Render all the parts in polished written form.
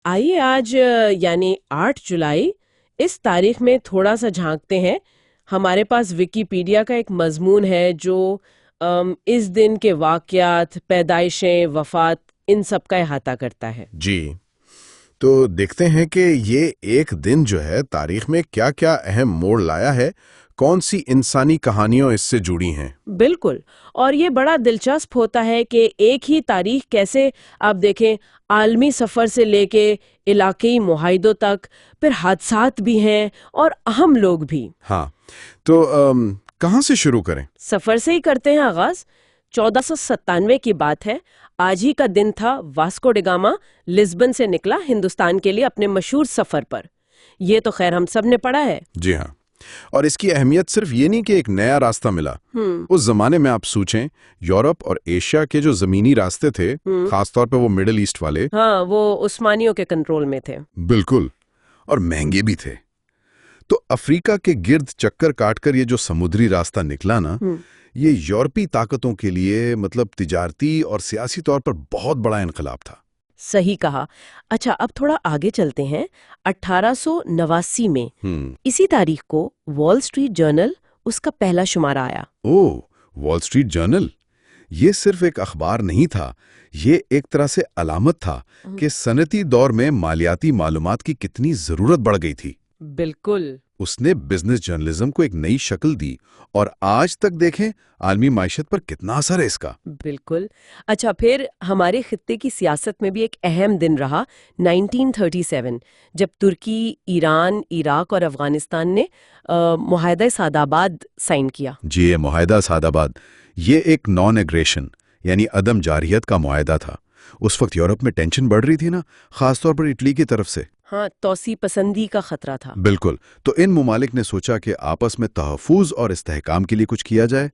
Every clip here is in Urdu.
آئیے آج یعنی 8 جولائی اس تاریخ میں تھوڑا سا جھانکتے ہیں. ہمارے پاس ویکیپیڈیا کا ایک مضمون ہے جو اس دن کے واقعات، پیدائشیں، وفات، ان سب کا احاطہ کرتا ہے. جی، تو دیکھتے ہیں کہ یہ ایک دن جو ہے تاریخ میں کیا کیا اہم موڑ لایا ہے، کون سی انسانی کہانیوں اس سے جڑی ہیں. بالکل. اور یہ بڑا دلچسپ ہوتا ہے کہ ایک ہی تاریخ کیسے آپ دیکھیں عالمی سفر سے لے کے علاقائی معاہدوں تک، پھر حادثات بھی ہیں اور اہم لوگ بھی. ہاں، تو کہاں سے شروع کریں؟ سفر سے ہی کرتے ہیں آغاز. 1497 کی بات ہے. آج ہی کا دن تھا. واسکو ڈی گاما لزبن سے نکلا ہندوستان کے لیے اپنے مشہور سفر پر. یہ تو خیر ہم سب نے پڑھا ہے. جی ہاں، اور اس کی اہمیت صرف یہ نہیں کہ ایک نیا راستہ ملا. اس زمانے میں آپ سوچیں، یورپ اور ایشیا کے جو زمینی راستے تھے، خاص طور پہ وہ مڈل ایسٹ والے، ہاں، وہ عثمانیوں کے کنٹرول میں تھے. بالکل، اور مہنگے بھی تھے. تو افریقہ کے گرد چکر کاٹ کر یہ جو سمندری راستہ نکلا نا، یہ یورپی طاقتوں کے لیے مطلب تجارتی اور سیاسی طور پر بہت بڑا انقلاب تھا. صحیح کہا. اچھا، اب تھوڑا آگے چلتے ہیں. 1889 میں اسی تاریخ کو وال اسٹریٹ جرنل اس کا پہلا شمارہ آیا. وال اسٹریٹ جرنل یہ صرف ایک اخبار نہیں تھا، یہ ایک طرح سے علامت تھا کہ صنعتی دور میں مالیاتی معلومات کی کتنی ضرورت بڑھ گئی تھی. بالکل. اس نے بزنس جرنلزم کو ایک نئی شکل دی، اور آج تک دیکھیں عالمی معیشت پر کتنا اثر ہے اس کا. بالکل. اچھا، پھر ہمارے خطے کی سیاست میں بھی ایک اہم دن رہا 1937، جب ترکی، ایران، عراق اور افغانستان نے معاہدہ سعدآباد سائن کیا. جی، یہ معاہدہ سعدآباد یہ ایک نان ایگریشن یعنی عدم جارحیت کا معاہدہ تھا. اس وقت یورپ میں ٹینشن بڑھ رہی تھی نا، خاص طور پر اٹلی کی طرف سے. ہاں، توسیع پسندی کا خطرہ تھا. بالکل. تو ان ممالک نے سوچا کہ آپس میں تحفظ اور استحکام کے لیے کچھ کیا جائے.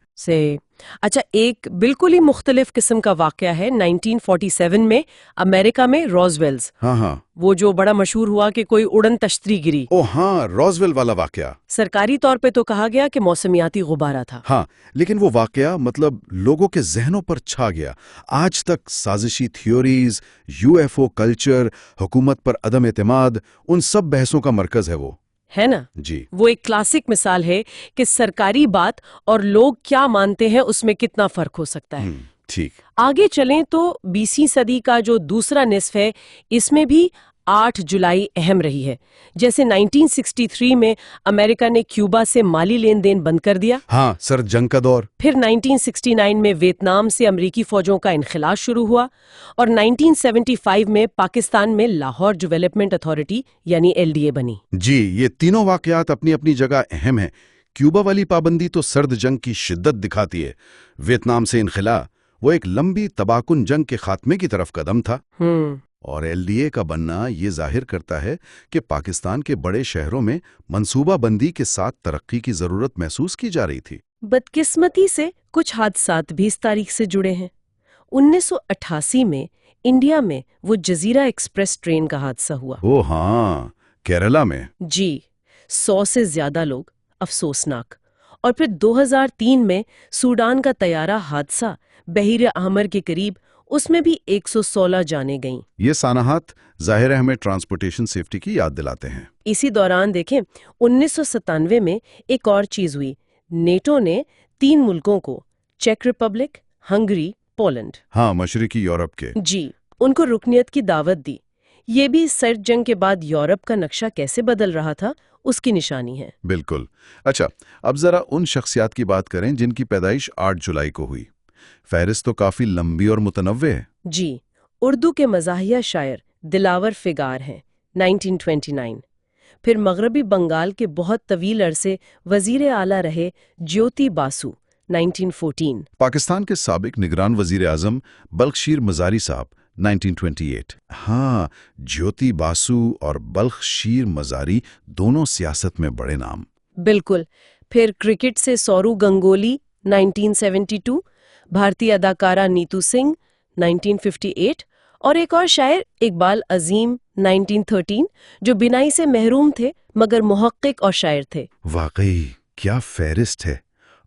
اچھا، ایک بالکل ہی مختلف قسم کا واقعہ ہے 1947 میں امریکہ میں روزویلز. ہاں، وہ جو بڑا مشہور ہوا کہ کوئی اڑن تشتری گری. ہاں، روزویل والا واقعہ. سرکاری طور پہ تو کہا گیا کہ موسمیاتی غبارہ تھا. ہاں، لیکن وہ واقعہ مطلب لوگوں کے ذہنوں پر چھا گیا. آج تک سازشی تھیوریز، UFO کلچر، حکومت پر عدم اعتماد، ان سب بحثوں کا مرکز ہے وہ. ہے نا؟ جی. وہ ایک کلاسک مثال ہے کہ سرکاری بات اور لوگ کیا مانتے ہیں اس میں کتنا فرق ہو سکتا ہے. ٹھیک. آگے چلیں تو 20ویں صدی کا جو دوسرا نصف ہے، اس میں بھی 8 جولائی اہم رہی ہے. جیسے 1963 میں امریکہ نے کیوبا سے مالی لین دین بند کر دیا. ہاں، سرد جنگ کا دور. پھر 1969 میں ویتنام سے امریکی فوجوں کا انخلا شروع ہوا، اور 1975 میں پاکستان میں لاہور ڈیولپمنٹ اتھارٹی یعنی LDA بنی. جی، یہ تینوں واقعات اپنی اپنی جگہ اہم ہیں. کیوبا والی پابندی تو سرد جنگ کی شدت دکھاتی ہے. ویتنام سے انخلا وہ ایک لمبی تباکن جنگ کے خاتمے کی طرف قدم تھا. اور LDA کا بننا یہ ظاہر کرتا ہے کہ پاکستان کے بڑے شہروں میں منصوبہ بندی کے ساتھ ترقی کی ضرورت محسوس کی جا رہی تھی. بدقسمتی سے کچھ حادثات بھی اس تاریخ سے جڑے ہیں. 1988 میں انڈیا میں وہ جزیرہ ایکسپریس ٹرین کا حادثہ ہوا. ہاں، کیرلا میں. جی، 100 سے زیادہ لوگ، افسوسناک. اور پھر 2003 میں سوڈان کا طیارہ حادثہ بحیر احمر کے قریب، اس میں بھی 116 جانیں گئیں. یہ سانحات ظاہر ہے ہمیں ٹرانسپورٹیشن سیفٹی کی یاد دلاتے ہیں. اسی دوران دیکھیں 1997 میں ایک اور چیز ہوئی. نیٹو نے 3 ملکوں کو، چیک ریپبلک، ہنگری، پولینڈ، ہاں، مشرقی یورپ کے، جی، ان کو رکنیت کی دعوت دی. یہ بھی سرد جنگ کے بعد یورپ کا نقشہ کیسے بدل رہا تھا اس کی نشانی ہے. بالکل. اچھا، اب ذرا ان شخصیات کی بات کریں جن کی پیدائش 8 جولائی کو ہوئی. فہرست تو کافی لمبی اور متنوع ہے. جی، اردو کے مزاحیہ شاعر دلاور فگار ہیں 1929. پھر مغربی بنگال کے بہت طویل عرصے وزیر اعلیٰ رہے جیوتی باسو 1914. پاکستان کے سابق نگران وزیر اعظم بلخ شیر مزاری صاحب 1928. ہاں، جیوتی باسو اور بلخ شیر مزاری دونوں سیاست میں بڑے نام. بالکل. پھر کرکٹ سے سورو گنگولی 1972، بھارتی اداکارہ نیتو سنگھ 1958، اور ایک اور شاعر اقبال عظیم 1913، جو بینائی سے محروم تھے مگر محقق اور شاعر تھے. واقعی کیا فہرست ہے.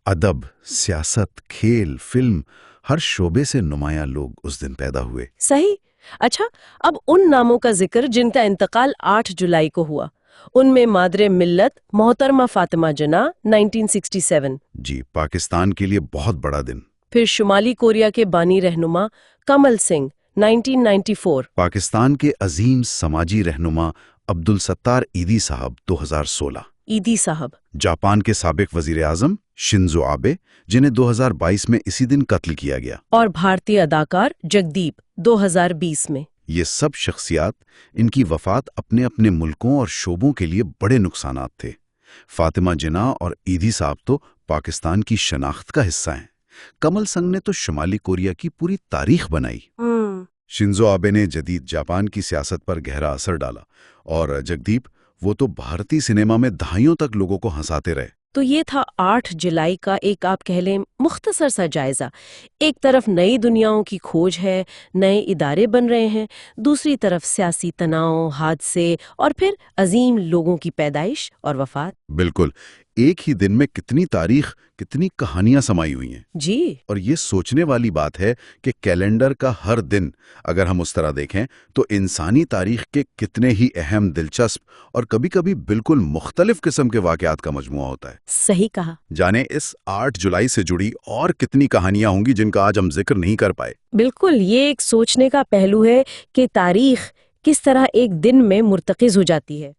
ادب، سیاست، کھیل، فلم، ہر شعبے سے نمایاں لوگ اس دن پیدا ہوئے. صحیح. اچھا، اب ان ناموں کا ذکر جن کا انتقال 8 جولائی کو ہوا، ان میں مادر ملت محترمہ فاطمہ جناح 1967، جی، پاکستان کے لیے بہت بڑا دن۔ پھر شمالی کوریا کے بانی رہنما کمل سنگھ 1994، پاکستان کے عظیم سماجی رہنما عبدالستار ایدھی صاحب 2016، ایدھی صاحب، جاپان کے سابق وزیر اعظم شنزو آبے جنہیں 2022 میں اسی دن قتل کیا گیا، اور بھارتی اداکار جگدیپ 2020 میں۔ یہ سب شخصیات، ان کی وفات اپنے اپنے ملکوں اور شعبوں کے لیے بڑے نقصانات تھے۔ فاطمہ جناح اور ایدھی صاحب تو پاکستان کی شناخت کا حصہ ہیں۔ کمل سنگھ نے تو شمالی کوریا کی پوری تاریخ بنائی۔ شنزو آبے نے جدید جاپان کی سیاست پر گہرا اثر ڈالا، اور جگدیپ، وہ تو بھارتی سنیما میں دہائیوں تک لوگوں کو ہنساتے رہے۔ تو یہ تھا 8 جولائی کا ایک آپ کہہ لیں مختصر سا جائزہ۔ ایک طرف نئی دنیاؤں کی کھوج ہے، نئے ادارے بن رہے ہیں، دوسری طرف سیاسی تناؤ، حادثے، اور پھر عظیم لوگوں کی پیدائش اور وفات۔ بالکل، ایک ہی دن میں کتنی تاریخ، کتنی کہانیاں سمائی ہوئی ہیں۔ جی، اور یہ سوچنے والی بات ہے کہ کیلنڈر کا ہر دن اگر ہم اس طرح دیکھیں تو انسانی تاریخ کے کتنے ہی اہم، دلچسپ اور کبھی کبھی بالکل مختلف قسم کے واقعات کا مجموعہ ہوتا ہے۔ صحیح کہا۔ جانے اس 8 جولائی سے جڑی اور کتنی کہانیاں ہوں گی جن کا آج ہم ذکر نہیں کر پائے۔ بالکل، یہ ایک سوچنے کا پہلو ہے کہ تاریخ کس طرح ایک دن میں مرتکز ہو جاتی ہے۔